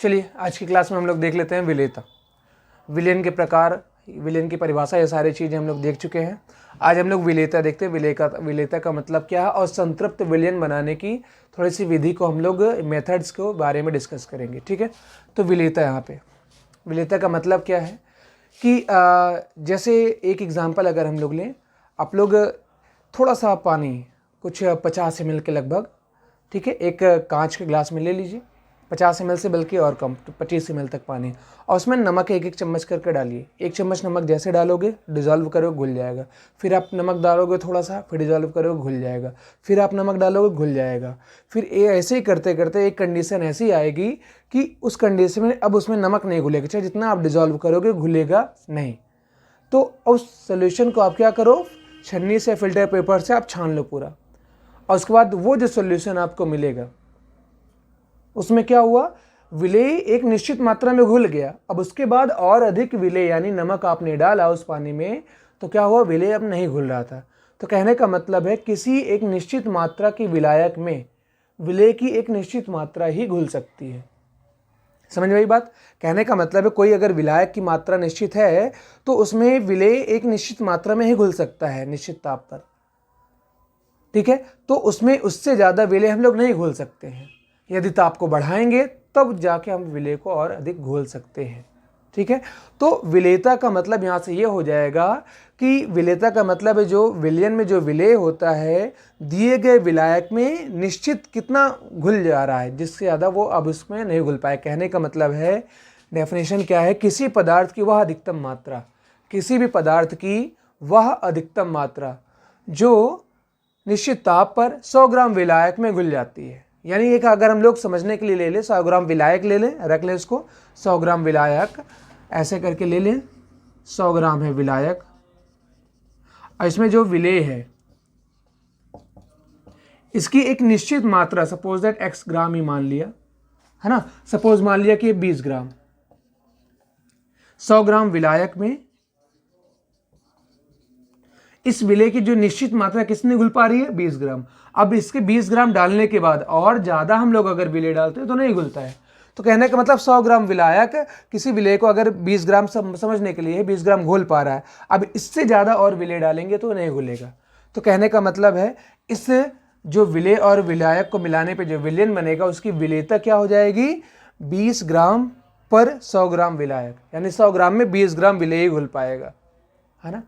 चलिए आज की क्लास में हम लोग देख लेते हैं विलेयता, विलयन के प्रकार, विलयन की परिभाषा, ये सारी चीज़ें हम लोग देख चुके हैं। आज हम लोग विलेयता देखते हैं, विलेयता का मतलब क्या है और संतृप्त विलयन बनाने की थोड़ी सी विधि को हम लोग मेथड्स को बारे में डिस्कस करेंगे। ठीक है, तो विलेयता, यहाँ पे विलेयता का मतलब क्या है कि जैसे एक एग्जांपल अगर हम लोग लें, आप लोग थोड़ा सा पानी कुछ 50 ml के लगभग, ठीक है, एक कांच के ग्लास में ले लीजिए, 50 ml से बल्कि और कम, तो 25 ml तक पानी, और उसमें नमक एक चम्मच करके डालिए। 1 चम्मच नमक जैसे डालोगे डिज़ोल्व करोगे घुल जाएगा, फिर आप नमक डालोगे थोड़ा सा, फिर डिज़ोल्व करोगे घुल जाएगा, फिर आप नमक डालोगे घुल जाएगा, फिर ये ऐसे ही करते करते एक कंडीशन ऐसी आएगी कि उस कंडीशन में अब उसमें नमक नहीं घुलेगा, चाहे जितना आप डिज़ोल्व करोगे घुलेगा नहीं। तो उस सोल्यूशन को आप क्या करो, छन्नी से फिल्टर पेपर से आप छान लो पूरा, और उसके बाद वो जो सोल्यूशन आपको मिलेगा उसमें क्या हुआ, विलेय एक निश्चित मात्रा में घुल गया। अब उसके बाद और अधिक विलेय यानी नमक आपने डाला उस पानी में, तो क्या हुआ, विलेय अब नहीं घुल रहा था। तो कहने का मतलब है किसी एक निश्चित मात्रा की विलायक में विलेय की एक निश्चित मात्रा ही घुल सकती है। समझ में आई बात? कहने का मतलब है कोई अगर विलायक की मात्रा निश्चित है तो उसमें विलेय एक निश्चित मात्रा में ही घुल सकता है निश्चित ताप पर, ठीक है। तो उसमें उससे ज़्यादा विलेय हम लोग नहीं घोल सकते हैं, यदि ताप को बढ़ाएंगे तब जाके हम विलेय को और अधिक घोल सकते हैं, ठीक है। तो विलेयता का मतलब यहाँ से ये हो जाएगा कि विलेयता का मतलब है जो विलयन में जो विलेय होता है दिए गए विलायक में निश्चित कितना घुल जा रहा है, जिससे ज़्यादा वो अब उसमें नहीं घुल पाए। कहने का मतलब है, डेफिनेशन क्या है, किसी पदार्थ की वह अधिकतम मात्रा, किसी भी पदार्थ की वह अधिकतम मात्रा जो निश्चित ताप पर 100 ग्राम विलायक में घुल जाती है। यानी एक अगर हम लोग समझने के लिए ले लें, 100 ग्राम विलायक ले लें, रख लें इसको, 100 ग्राम विलायक ऐसे करके ले लें, 100 ग्राम है विलायक, और इसमें जो विलेय है इसकी एक निश्चित मात्रा, सपोज दैट x ग्राम ही मान लिया, है ना, सपोज मान लिया कि 20 ग्राम, 100 ग्राम विलायक में इस विलेय की जो निश्चित मात्रा किसने घुल पा रही है, 20 ग्राम। अब इसके 20 ग्राम डालने के बाद और ज़्यादा हम लोग अगर विलेय डालते हैं तो नहीं घुलता है। तो कहने का मतलब 100 ग्राम विलायक किसी विलेय को अगर 20 ग्राम समझने के लिए 20 ग्राम घोल पा रहा है, अब इससे ज़्यादा और विलेय डालेंगे तो नहीं घुलेगा। तो कहने का मतलब है इस जो विलेय और विलायक को मिलाने पर जो विलयन बनेगा उसकी विलेयता क्या हो जाएगी, 20 ग्राम पर 100 ग्राम विलायक, यानी 100 ग्राम में 20 ग्राम विलेय घुल पाएगा, है ना।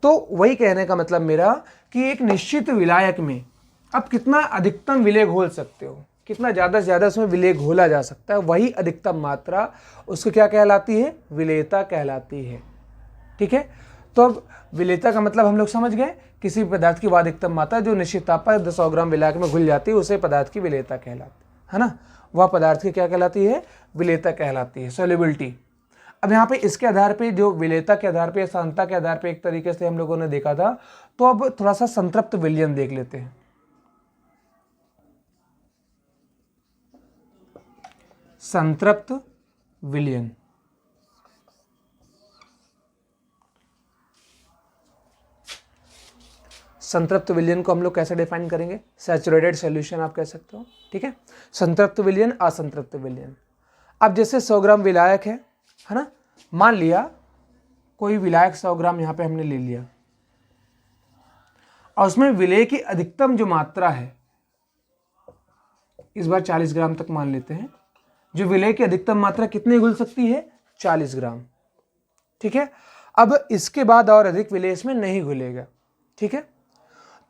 तो वही कहने का मतलब मेरा कि एक निश्चित विलायक में आप कितना अधिकतम विलेय घोल सकते हो, कितना ज़्यादा से ज़्यादा उसमें विलेय घोला जा सकता है, वही अधिकतम मात्रा उसको क्या कहलाती है, विलेयता कहलाती है, ठीक है। तो अब विलेयता का मतलब हम लोग समझ गए, किसी पदार्थ की वह अधिकतम मात्रा जो निश्चित ताप पर 100 ग्राम विलायक में घुल जाती है उसे पदार्थ की विलेयता कहलाती है ना, वह पदार्थ की क्या कहलाती है, विलेयता कहलाती है, सॉल्युबिलिटी। अब यहाँ पे इसके आधार पे जो विलेयता के आधार पे, सांद्रता के आधार पे एक तरीके से हम लोगों ने देखा था, तो अब थोड़ा सा संतृप्त विलयन देख लेते हैं। संतृप्त विलयन, संतृप्त विलयन को हम लोग कैसे डिफाइन करेंगे, सैचुरेटेड सॉल्यूशन आप कह सकते हो, ठीक है। संतृप्त विलयन, असंतृप्त विलयन। अब जैसे 100 ग्राम विलायक है ना, मान लिया कोई विलायक 100 ग्राम यहाँ पे हमने ले लिया, और उसमें विलेय की अधिकतम जो मात्रा है, इस बार 40 ग्राम तक मान लेते हैं, जो विलेय की अधिकतम मात्रा कितनी घुल सकती है, 40 ग्राम, ठीक है। अब इसके बाद और अधिक विलेय इसमें नहीं घुलेगा, ठीक है।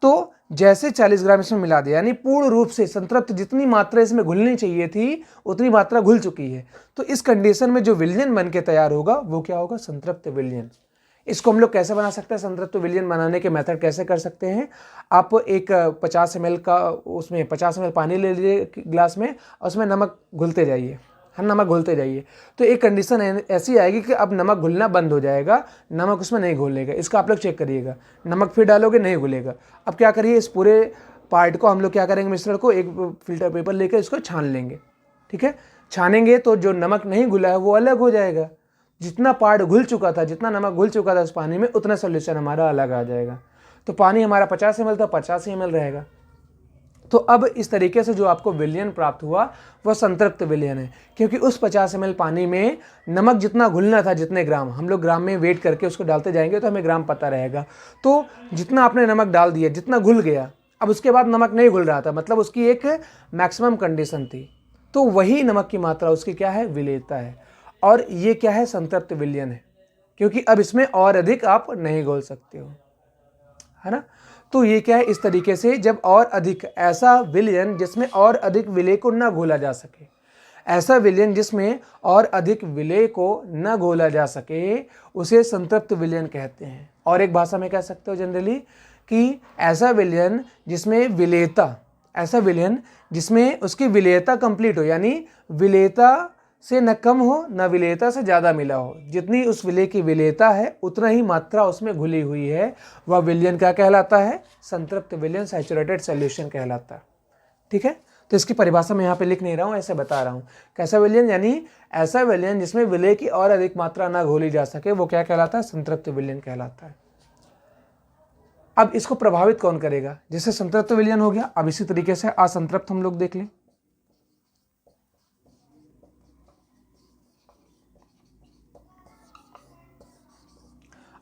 तो जैसे 40 ग्राम इसमें मिला दिया, यानी पूर्ण रूप से संतृप्त जितनी मात्रा इसमें घुलनी चाहिए थी उतनी मात्रा घुल चुकी है। तो इस कंडीशन में जो विलयन बन के तैयार होगा वो क्या होगा, संतृप्त विलयन। इसको हम लोग कैसे बना सकते हैं, संतृप्त विलयन बनाने के मेथड कैसे कर सकते हैं, आप एक 50 ml का, उसमें 50 ml पानी ले लीजिए ग्लास में, और उसमें नमक घुलते जाइए, हम नमक घुलते जाइए, तो एक कंडीशन ऐसी आएगी कि अब नमक घुलना बंद हो जाएगा, नमक उसमें नहीं घुलेगा। इसका आप लोग चेक करिएगा, नमक फिर डालोगे नहीं घुलेगा। अब क्या करिए, इस पूरे पार्ट को हम लोग क्या करेंगे, मिश्रण को एक फिल्टर पेपर लेकर इसको छान लेंगे, ठीक है। छानेंगे तो जो नमक नहीं घुला है वो अलग हो जाएगा, जितना पार्ट घुल चुका था, जितना नमक घुल चुका था उस पानी में, उतना सोल्यूशन हमारा अलग आ जाएगा। तो पानी हमारा 50 ml था, 50 ml रहेगा, तो अब इस तरीके से जो आपको विलयन प्राप्त हुआ वह संतृप्त विलयन है, क्योंकि उस 50 ml पानी में नमक जितना घुलना था, जितने ग्राम, हम लोग ग्राम में वेट करके उसको डालते जाएंगे तो हमें ग्राम पता रहेगा। तो जितना आपने नमक डाल दिया, जितना घुल गया, अब उसके बाद नमक नहीं घुल रहा था, मतलब उसकी एक मैक्सिमम कंडीशन थी, तो वही नमक की मात्रा उसकी क्या है, विलेयता है। और ये क्या है, संतृप्त विलयन है, क्योंकि अब इसमें और अधिक आप नहीं घोल सकते हो, है ना। तो ये क्या है, इस तरीके से जब और अधिक, ऐसा विलयन जिसमें और अधिक विलेय को न घोला जा सके, ऐसा विलयन जिसमें और अधिक विलेय को न घोला जा सके, उसे संतृप्त विलयन कहते हैं। और एक भाषा में कह सकते हो जनरली कि ऐसा विलयन जिसमें विलेयता, ऐसा विलयन जिसमें उसकी विलेयता कंप्लीट हो, यानी विलेयता से न कम हो न विलेयता से ज़्यादा मिला हो, जितनी उस विलेय की विलेयता है उतना ही मात्रा उसमें घुली हुई है, वह विलयन क्या कहलाता है, संतृप्त विलयन, सैचुरेटेड सॉल्यूशन कहलाता है। ठीक है, तो इसकी परिभाषा मैं यहाँ पे लिख नहीं रहा हूँ, ऐसे बता रहा हूँ। कैसा विलयन, यानी ऐसा विलयन जिसमें विलेय की और अधिक मात्रा ना घोली जा सके, वो क्या कहलाता है, संतृप्त विलयन कहलाता है। अब इसको प्रभावित कौन करेगा, जैसे संतृप्त विलयन हो गया, अब इसी तरीके से असंतृप्त हम लोग देख लें।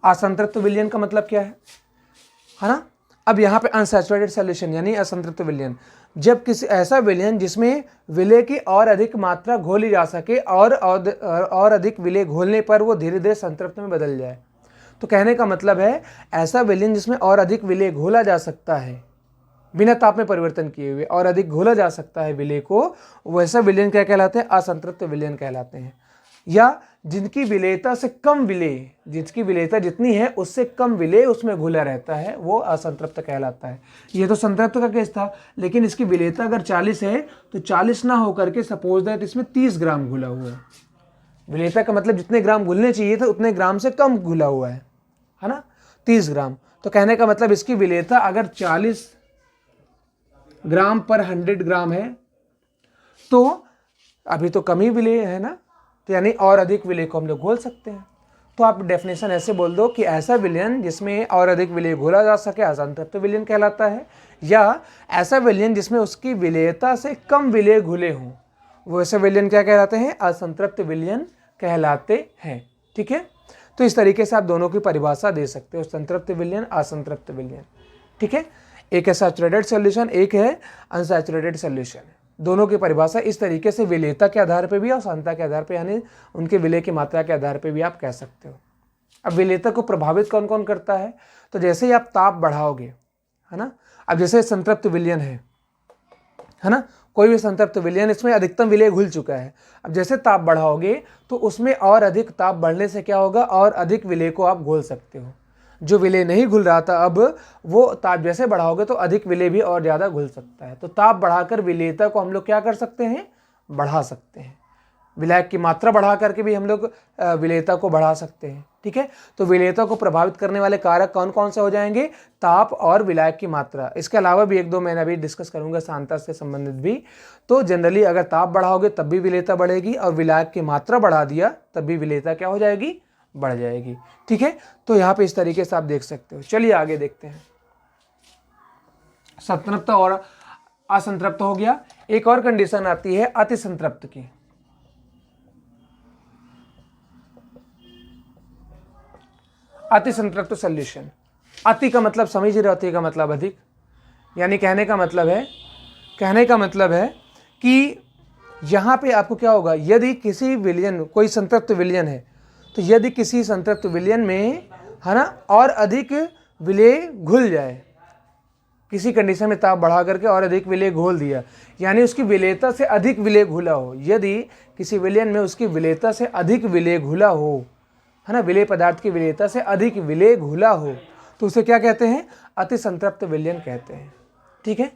असंतृप्त विलयन का मतलब क्या है ना। अब यहाँ पे अनसैचुरेटेड सॉल्यूशन यानी असंतृप्त विलयन, जब किसी ऐसा विलयन जिसमें विलेय की और अधिक मात्रा घोली जा सके और अधिक विलेय घोलने पर वो धीरे धीरे संतृप्त में बदल जाए। तो कहने का मतलब है ऐसा विलयन जिसमें और अधिक विलेय घोला जा सकता है बिना ताप में परिवर्तन किए हुए, और अधिक घोला जा सकता है विलेय को, वैसा विलयन क्या कहलाते हैं, असंतृप्त विलयन कहलाते हैं। या जिनकी विलेयता से कम विलेय, जिसकी विलेयता जितनी है उससे कम विलेय उसमें घुला रहता है, वो असंतृप्त कहलाता है। ये तो संतृप्त का केस था, लेकिन इसकी विलेयता अगर 40 है तो 40 ना होकर के सपोज दैट इसमें 30 ग्राम घुला हुआ है। विलेयता का मतलब जितने ग्राम घुलने चाहिए थे उतने ग्राम से कम घुला हुआ है ना, 30 ग्राम। तो कहने का मतलब इसकी विलेयता अगर 40 ग्राम पर 100 ग्राम है तो अभी तो कम ही विलेय है ना, तो यानी और अधिक विलेय को हम लोग घोल सकते हैं। तो आप डेफिनेशन ऐसे बोल दो कि ऐसा विलयन जिसमें और अधिक विलेय घोला जा सके असंतृप्त विलयन कहलाता है, या ऐसा विलयन जिसमें उसकी विलेयता से कम विलेय घुले हों, वो ऐसे विलयन क्या कहलाते हैं, असंतृप्त विलयन कहलाते हैं। ठीक है, तो इस तरीके से आप दोनों की परिभाषा दे सकते हो, संतृप्त विलयन, असंतृप्त विलयन। ठीक है, एक है सैचुरेटेड सॉल्यूशन, एक है अनसैचुरेटेड सॉल्यूशन। दोनों की परिभाषा इस तरीके से विलेयता के आधार पे भी और सांद्रता के आधार पे, यानी उनके विलेय की मात्रा के आधार पे भी आप कह सकते हो। अब विलेयता को प्रभावित कौन कौन करता है, तो जैसे ही आप ताप बढ़ाओगे, है ना, अब जैसे संतृप्त विलयन है ना, कोई भी संतृप्त विलयन, इसमें अधिकतम विलेय घुल चुका है। अब जैसे ताप बढ़ाओगे तो उसमें और अधिक ताप बढ़ने से क्या होगा, और अधिक विलेय को आप घोल सकते हो। जो विलेय नहीं घुल रहा था, अब वो ताप जैसे बढ़ाओगे तो अधिक विलेय भी और ज़्यादा घुल सकता है। तो ताप बढ़ाकर विलेयता को हम लोग क्या कर सकते हैं, बढ़ा सकते हैं। विलायक की मात्रा बढ़ा करके भी हम लोग विलेयता को बढ़ा सकते हैं। ठीक है, तो विलेयता को प्रभावित करने वाले कारक कौन कौन से हो जाएंगे, ताप और विलायक की मात्रा। इसके अलावा भी एक दो मैं अभी डिस्कस करूंगा सांद्रता से संबंधित भी। तो जनरली अगर ताप बढ़ाओगे तब भी विलेयता बढ़ेगी, और विलायक की मात्रा बढ़ा दिया तब भी विलेयता क्या हो जाएगी, बढ़ जाएगी। ठीक है, तो यहाँ पे इस तरीके से आप देख सकते हो। चलिए आगे देखते हैं। संतृप्त और असंतृप्त हो गया, एक और कंडीशन आती है अति संतृप्त की। अति संतृप्त सॉल्यूशन, अति का मतलब समझ रहे, अति का मतलब अधिक, यानी कहने का मतलब है कि यहाँ पे आपको क्या होगा, यदि किसी विलयन, कोई संतृप्त विलयन है, तो यदि किसी संतृप्त विलयन में, है ना, और अधिक विलेय घुल जाए, किसी कंडीशन में ताप बढ़ा करके और अधिक विलेय घोल दिया, यानी उसकी विलेयता से अधिक विलेय घुला हो, यदि किसी विलयन में उसकी विलेयता से अधिक विलेय घुला हो, है ना, विलेय पदार्थ की विलेयता से अधिक विलेय घुला हो, तो उसे क्या कहते हैं, अति संतृप्त विलयन कहते हैं। ठीक है,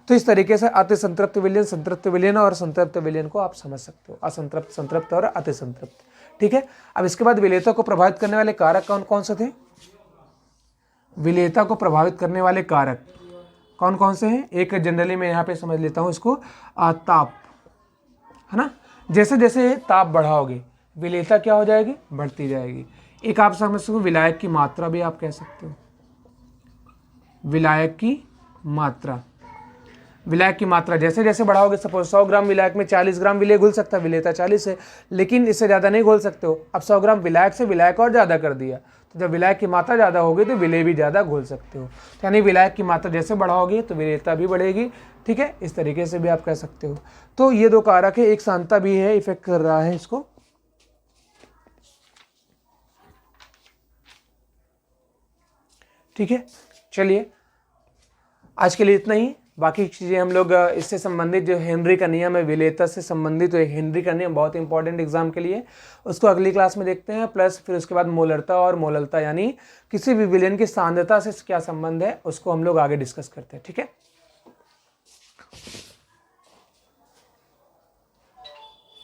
तो इस तरीके से अति संतृप्त विलयन, संतृप्त विलयन और संतृप्त विलयन को आप समझ सकते हो, असंतृप्त, संतृप्त और अति संतृप्त। ठीक है, अब इसके बाद विलेयता को प्रभावित करने वाले कारक कौन कौन से थे, विलेयता को प्रभावित करने वाले कारक कौन कौन से हैं। एक जनरली मैं यहाँ पे समझ लेता हूँ इसको, ताप, है ना, जैसे जैसे ताप बढ़ाओगे विलेयता क्या हो जाएगी, बढ़ती जाएगी। एक आप समझ सकते हो विलायक की मात्रा भी आप कह सकते हो, विलायक की मात्रा, विलायक की मात्रा जैसे जैसे बढ़ाओगे, सपोज 100 ग्राम विलायक में 40 ग्राम विलेय घुल सकता है, विलेयता 40 है, लेकिन इससे ज़्यादा नहीं घोल सकते हो। अब 100 ग्राम विलायक से विलायक और ज़्यादा कर दिया, तो जब विलायक की मात्रा ज़्यादा होगी तो विलेय भी ज़्यादा घोल सकते हो। तो यानी विलायक की मात्रा जैसे बढ़ाओगे तो विलेयता भी बढ़ेगी, ठीक है, इस तरीके से भी आप कह सकते हो। तो ये दो कारक है, एक सांद्रता भी है, इफेक्ट कर रहा है इसको। ठीक है, चलिए आज के लिए इतना ही। बाकी चीज़ें हम लोग इससे संबंधित जो हेनरी का नियम है, विलेयता से संबंधित जो हेनरी का नियम बहुत इंपॉर्टेंट एग्जाम के लिए, उसको अगली क्लास में देखते हैं। प्लस फिर उसके बाद मोलरता और मोललता यानी किसी भी विलेन की सांद्रता से क्या संबंध है, उसको हम लोग आगे डिस्कस करते हैं। ठीक है।